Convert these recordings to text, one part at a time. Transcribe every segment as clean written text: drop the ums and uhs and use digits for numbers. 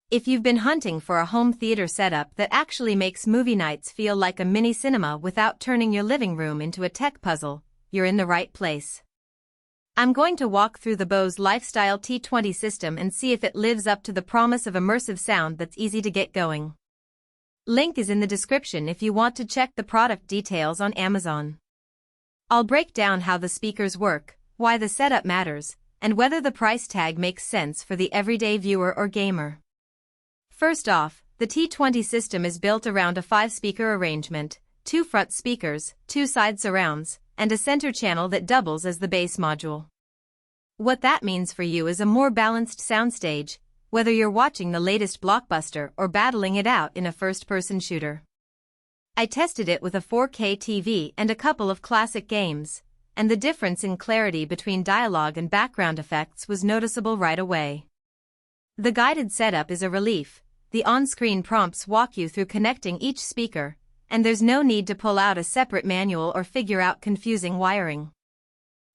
If you've been hunting for a home theater setup that actually makes movie nights feel like a mini cinema without turning your living room into a tech puzzle, you're in the right place. I'm going to walk through the Bose Lifestyle T20 system and see if it lives up to the promise of immersive sound that's easy to get going. Link is in the description if you want to check the product details on Amazon. I'll break down how the speakers work, why the setup matters, and whether the price tag makes sense for the everyday viewer or gamer. First off, the T20 system is built around a 5-speaker arrangement, 2 front speakers, 2 side surrounds, and a center channel that doubles as the bass module. What that means for you is a more balanced soundstage, whether you're watching the latest blockbuster or battling it out in a first-person shooter. I tested it with a 4K TV and a couple of classic games, and the difference in clarity between dialogue and background effects was noticeable right away. The guided setup is a relief. The on-screen prompts walk you through connecting each speaker, and there's no need to pull out a separate manual or figure out confusing wiring.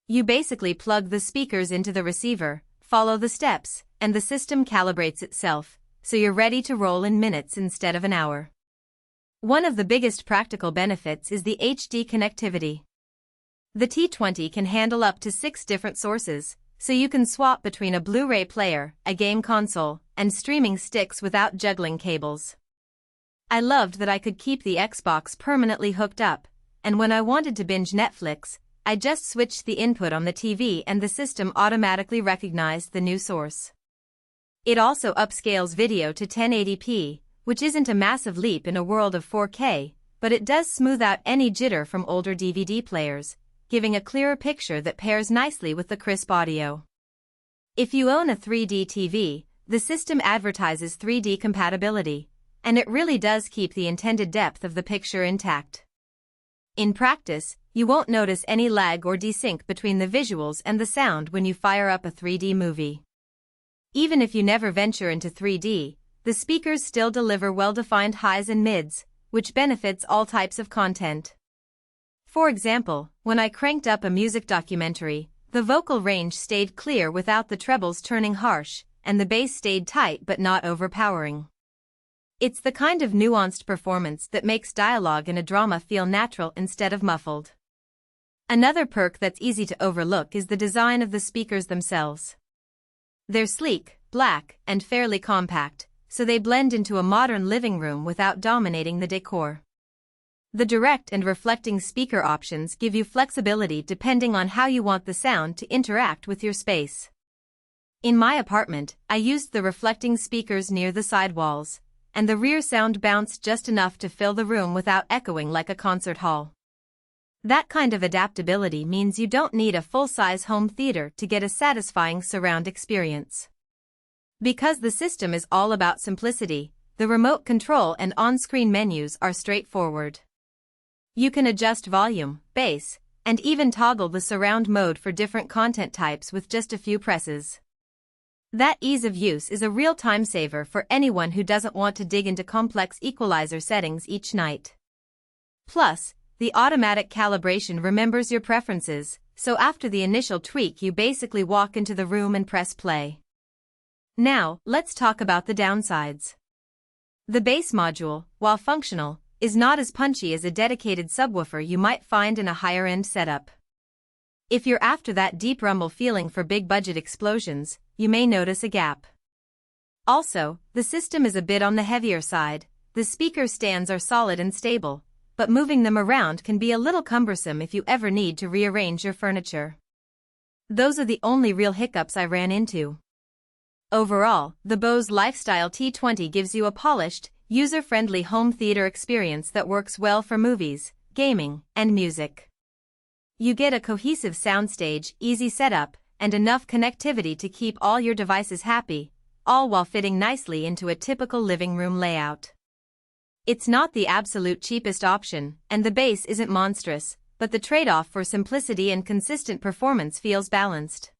You basically plug the speakers into the receiver, follow the steps, and the system calibrates itself, so you're ready to roll in minutes instead of an hour. One of the biggest practical benefits is the HD connectivity. The T20 can handle up to 6 different sources, so you can swap between a Blu-ray player, a game console, and streaming sticks without juggling cables. I loved that I could keep the Xbox permanently hooked up, and when I wanted to binge Netflix, I just switched the input on the TV and the system automatically recognized the new source. It also upscales video to 1080p, which isn't a massive leap in a world of 4K, but it does smooth out any jitter from older DVD players, giving a clearer picture that pairs nicely with the crisp audio. If you own a 3D TV, the system advertises 3D compatibility, and it really does keep the intended depth of the picture intact. In practice, you won't notice any lag or desync between the visuals and the sound when you fire up a 3D movie. Even if you never venture into 3D, the speakers still deliver well-defined highs and mids, which benefits all types of content. For example, when I cranked up a music documentary, the vocal range stayed clear without the trebles turning harsh, and the bass stayed tight but not overpowering. It's the kind of nuanced performance that makes dialogue in a drama feel natural instead of muffled. Another perk that's easy to overlook is the design of the speakers themselves. They're sleek, black, and fairly compact, so they blend into a modern living room without dominating the decor. The direct and reflecting speaker options give you flexibility depending on how you want the sound to interact with your space. In my apartment, I used the reflecting speakers near the side walls, and the rear sound bounced just enough to fill the room without echoing like a concert hall. That kind of adaptability means you don't need a full-size home theater to get a satisfying surround experience. Because the system is all about simplicity, the remote control and on-screen menus are straightforward. You can adjust volume, bass, and even toggle the surround mode for different content types with just a few presses. That ease of use is a real time saver for anyone who doesn't want to dig into complex equalizer settings each night. Plus, the automatic calibration remembers your preferences, so after the initial tweak you basically walk into the room and press play. Now, let's talk about the downsides. The bass module, while functional, is not as punchy as a dedicated subwoofer you might find in a higher-end setup. If you're after that deep rumble feeling for big-budget explosions, you may notice a gap. Also, the system is a bit on the heavier side. The speaker stands are solid and stable, but moving them around can be a little cumbersome if you ever need to rearrange your furniture. Those are the only real hiccups I ran into. Overall, the Bose Lifestyle T20 gives you a polished, user-friendly home theater experience that works well for movies, gaming, and music. You get a cohesive soundstage, easy setup, and enough connectivity to keep all your devices happy, all while fitting nicely into a typical living room layout. It's not the absolute cheapest option, and the bass isn't monstrous, but the trade-off for simplicity and consistent performance feels balanced.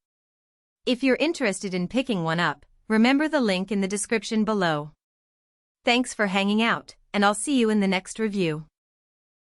If you're interested in picking one up, remember the link in the description below. Thanks for hanging out, and I'll see you in the next review.